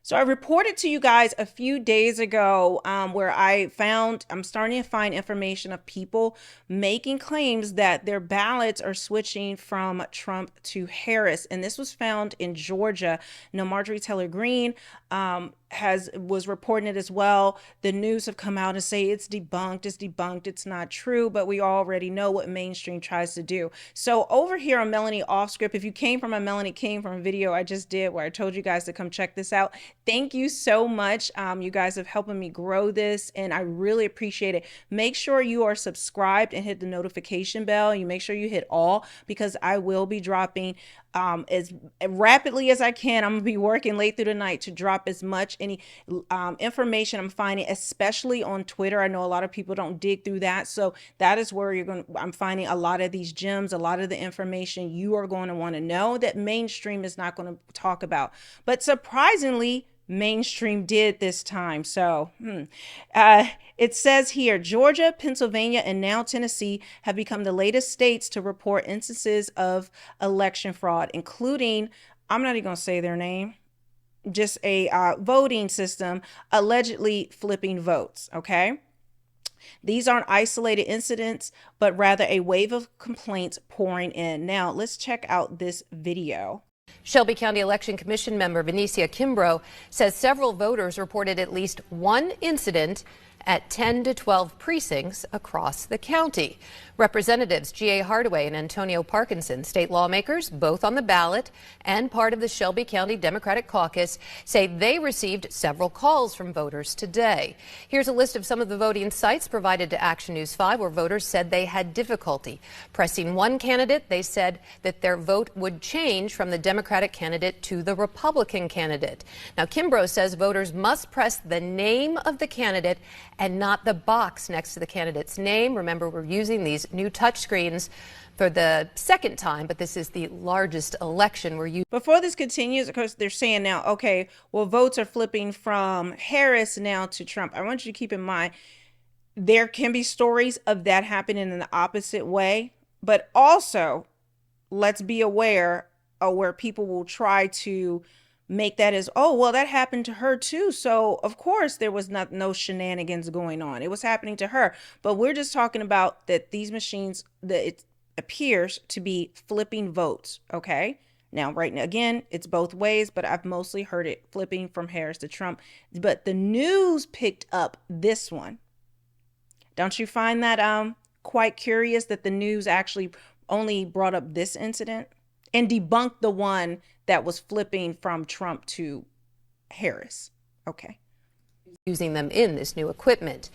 So I reported to you guys a few days ago where I'm starting to find information of people making claims that their ballots are switching from Trump to Harris. And this was found in Georgia. Now, Marjorie Taylor Greene was reporting it as well. The news have come out and say it's debunked, it's not true, but we already know what mainstream tries to do. So over here on Melanie Off Script, if you came from a Melanie King from a video I just did where I told you guys to come check this out, thank you so much. You guys have helped me grow this and I really appreciate it. Make sure you are subscribed and hit the notification bell. You make sure you hit all, because I will be dropping as rapidly as I can. I'm gonna be working late through the night to drop as much any information I'm finding, especially on Twitter. I know a lot of people don't dig through that, so that is where I'm finding a lot of these gems, a lot of the information you are going to want to know that mainstream is not going to talk about. But surprisingly, mainstream did this time. So it says here, Georgia, Pennsylvania, and now Tennessee have become the latest states to report instances of election fraud, including, I'm not even going to say their name, just a voting system allegedly flipping votes. Okay. These aren't isolated incidents, but rather a wave of complaints pouring in. Now let's check out this video. Shelby County Election Commission member Benicia Kimbrough says several voters reported at least one incident at 10 to 12 precincts across the county. Representatives G.A. Hardaway and Antonio Parkinson, state lawmakers, both on the ballot and part of the Shelby County Democratic Caucus, say they received several calls from voters today. Here's a list of some of the voting sites provided to Action News 5 where voters said they had difficulty pressing one candidate. They said that their vote would change from the Democratic candidate to the Republican candidate. Now, Kimbrough says voters must press the name of the candidate and not the box next to the candidate's name. Remember, we're using these new touchscreens for the second time, but this is the largest election we're using. Before this continues, of course, they're saying now, okay, well, votes are flipping from Harris now to Trump. I want you to keep in mind, there can be stories of that happening in the opposite way, but also let's be aware of where people will try to make that as, oh, well, that happened to her too. So of course there was no shenanigans going on. It was happening to her. But we're just talking about that these machines, that it appears to be flipping votes. Okay. Now, right now, again, it's both ways, but I've mostly heard it flipping from Harris to Trump. But the news picked up this one. Don't you find that quite curious that the news actually only brought up this incident and debunked the one that was flipping from Trump to Harris? Okay. Using them in this new equipment.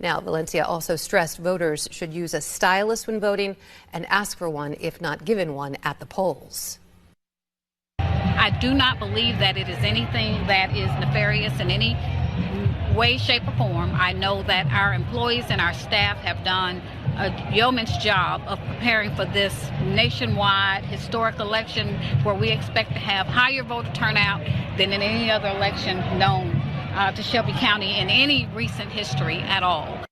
Now, Valencia also stressed voters should use a stylus when voting and ask for one if not given one at the polls. I do not believe that it is anything that is nefarious in any way, shape, or form. I know that our employees and our staff have done a yeoman's job of preparing for this nationwide historic election where we expect to have higher voter turnout than in any other election known to Shelby County in any recent history at all.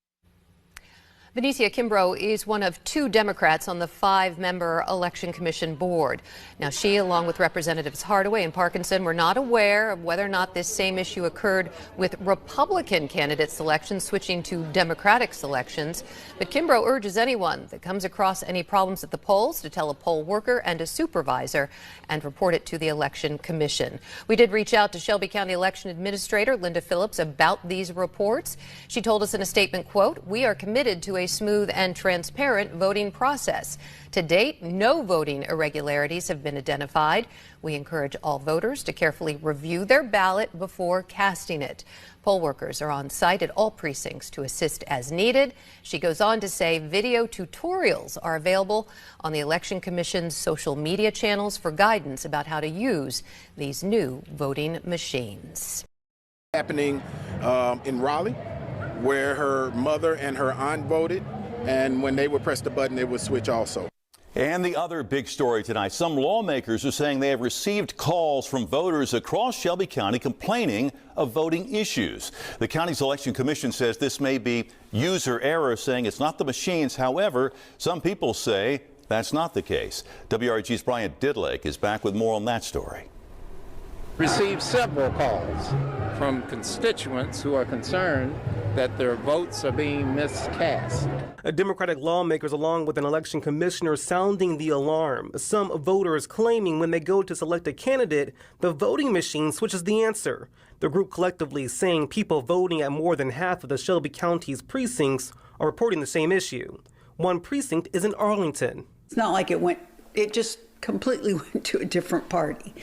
Benicia Kimbrough is one of two Democrats on the 5-member Election Commission board. Now, she, along with Representatives Hardaway and Parkinson, were not aware of whether or not this same issue occurred with Republican candidate selections switching to Democratic selections. But Kimbrough urges anyone that comes across any problems at the polls to tell a poll worker and a supervisor and report it to the Election Commission. We did reach out to Shelby County Election Administrator Linda Phillips about these reports. She told us in a statement, quote, "We are committed to a smooth and transparent voting process. To date, no voting irregularities have been identified. We encourage all voters to carefully review their ballot before casting it. Poll workers are on site at all precincts to assist as needed." She goes on to say video tutorials are available on the Election Commission's social media channels for guidance about how to use these new voting machines. Happening in Raleigh, where her mother and her aunt voted, and when they would press the button, it would switch also. And the other big story tonight, some lawmakers are saying they have received calls from voters across Shelby County complaining of voting issues. The county's election commission says this may be user error, saying it's not the machines. However, some people say that's not the case. WRG's Bryant Didlake is back with more on that story. Received several calls from constituents who are concerned that their votes are being miscast. Democratic lawmakers, along with an election commissioner, sounding the alarm. Some voters claiming when they go to select a candidate, the voting machine switches the answer. The group collectively saying people voting at more than half of the Shelby County's precincts are reporting the same issue. One precinct is in Arlington. It's not like it just completely went to a different party.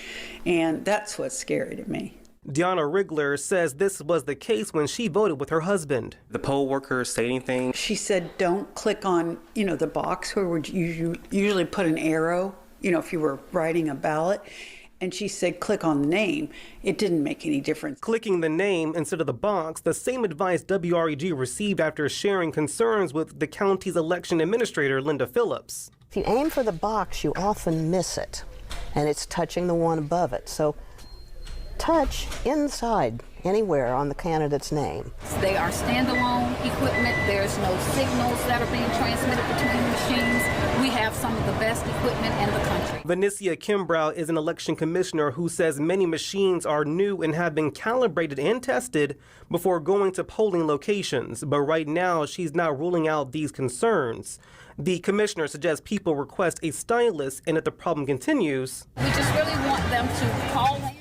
And that's what's scary to me. Deanna Rigler says this was the case when she voted with her husband. The poll worker say anything? She said, don't click on, the box where you usually put an arrow, if you were writing a ballot. And she said, click on the name. It didn't make any difference. Clicking the name instead of the box, the same advice WREG received after sharing concerns with the county's election administrator, Linda Phillips. If you aim for the box, you often miss it, and it's touching the one above it. So touch inside anywhere on the candidate's name. They are standalone equipment. There's no signals that are being transmitted between machines. We have some of the best equipment in the country. Vinicia Kimbrough is an election commissioner who says many machines are new and have been calibrated and tested before going to polling locations. But right now, she's not ruling out these concerns. The commissioner suggests people request a stylist, and if the problem continues, we just really want them to call in.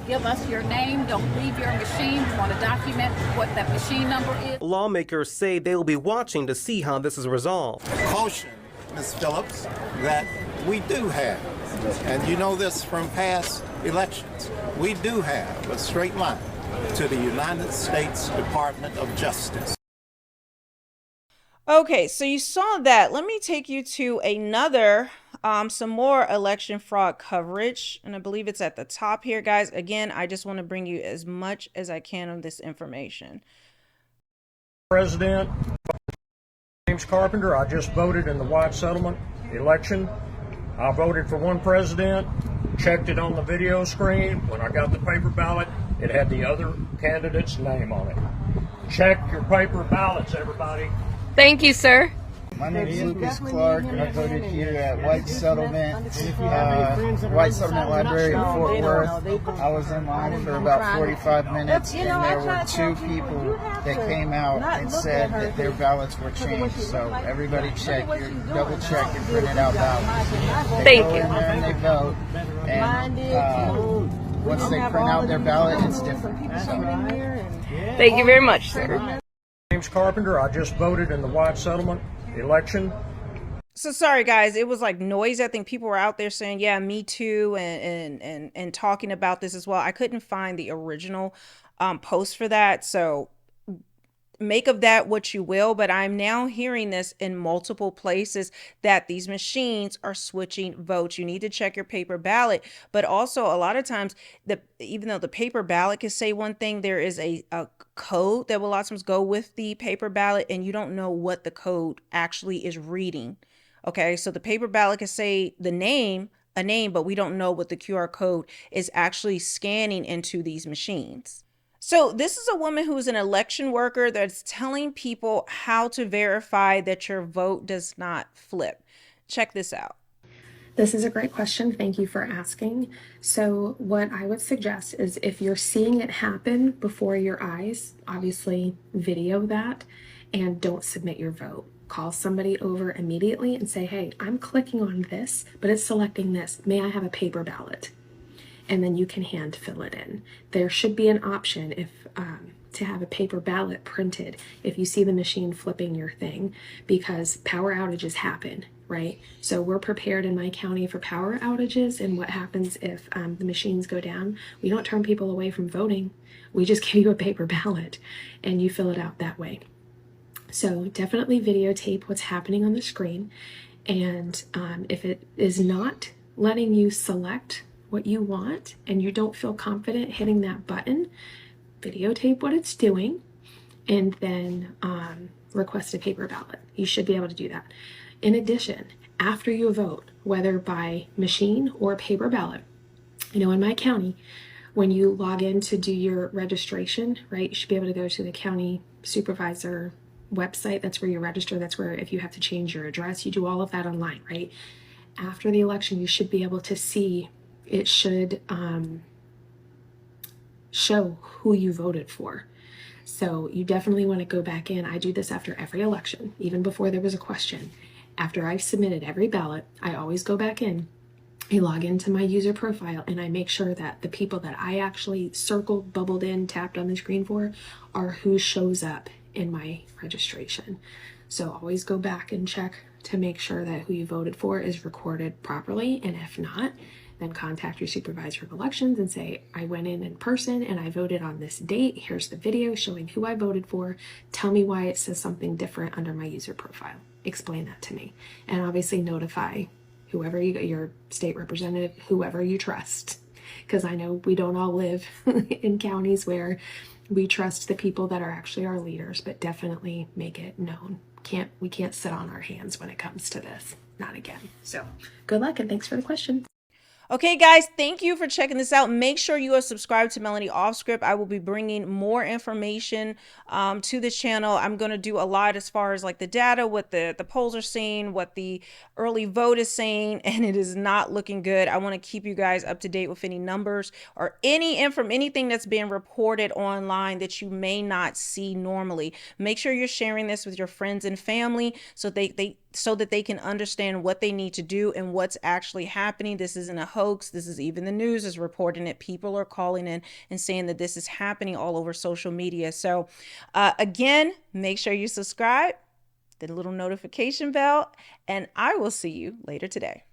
Give us your name. Don't leave your machine. We want to document what that machine number is. Lawmakers say they will be watching to see how this is resolved. Caution, Ms. Phillips, that we do have, and you know this from past elections, we do have a straight line to the United States Department of Justice. Okay, so you saw that. Let me take you to another, some more election fraud coverage. And I believe it's at the top here, guys. Again, I just want to bring you as much as I can of this information. President James Carpenter, I just voted in the White Settlement election. I voted for one president, checked it on the video screen. When I got the paper ballot, it had the other candidate's name on it. Check your paper ballots, everybody. Thank you, sir. My name is Lucas Clark, and I voted here at White Settlement Library in Fort Worth. I was in line for about 45 minutes, and there were two people that came out and said that their ballots were changed. So everybody double check your printed out ballots. They go in there and they vote, and once they print out their ballot, it's different. So. Thank you very much, sir. James Carpenter, I just voted in the White Settlement election. So sorry, guys. It was like noise. I think people were out there saying, yeah, me too, and talking about this as well. I couldn't find the original post for that. So make of that what you will, but I'm now hearing this in multiple places that these machines are switching votes. You need to check your paper ballot, but also a lot of times, even though the paper ballot can say one thing, there is a code that will a lot of times go with the paper ballot, and you don't know what the code actually is reading. Okay, so the paper ballot can say a name, but we don't know what the QR code is actually scanning into these machines. So this is a woman who is an election worker that's telling people how to verify that your vote does not flip. Check this out. This is a great question. Thank you for asking. So what I would suggest is if you're seeing it happen before your eyes, obviously video that and don't submit your vote. Call somebody over immediately and say, hey, I'm clicking on this, but it's selecting this. May I have a paper ballot? And then you can hand fill it in. There should be an option if to have a paper ballot printed if you see the machine flipping your thing, because power outages happen, right? So we're prepared in my county for power outages, and what happens if the machines go down. We don't turn people away from voting. We just give you a paper ballot and you fill it out that way. So definitely videotape what's happening on the screen, and if it is not letting you select what you want and you don't feel confident hitting that button, videotape what it's doing and then request a paper ballot. You should be able to do that. In addition, after you vote, whether by machine or paper ballot, in my county, when you log in to do your registration, right, you should be able to go to the county supervisor website. That's where you register. That's where if you have to change your address, you do all of that online, right? After the election, you should be able to see it should show who you voted for. So you definitely want to go back in. I do this after every election, even before there was a question. After I've submitted every ballot, I always go back in. I log into my user profile and I make sure that the people that I actually circled, bubbled in, tapped on the screen for are who shows up in my registration. So always go back and check to make sure that who you voted for is recorded properly. And if not, then contact your supervisor of elections and say, I went in person and I voted on this date. Here's the video showing who I voted for. Tell me why it says something different under my user profile. Explain that to me. And obviously notify whoever your state representative, whoever you trust. Because I know we don't all live in counties where we trust the people that are actually our leaders, but definitely make it known. We can't sit on our hands when it comes to this. Not again. So good luck and thanks for the question. Okay, guys, thank you for checking this out. Make sure you are subscribed to Melanie Offscript. I will be bringing more information to this channel. I'm going to do a lot as far as like the data, what the polls are saying, what the early vote is saying, and it is not looking good. I want to keep you guys up to date with any numbers or anything that's being reported online that you may not see normally. Make sure you're sharing this with your friends and family so that they can understand what they need to do and what's actually happening. This isn't a hoax. This is, even the news is reporting it. People are calling in and saying that this is happening all over social media. So again, make sure you subscribe, the little notification bell, and I will see you later today.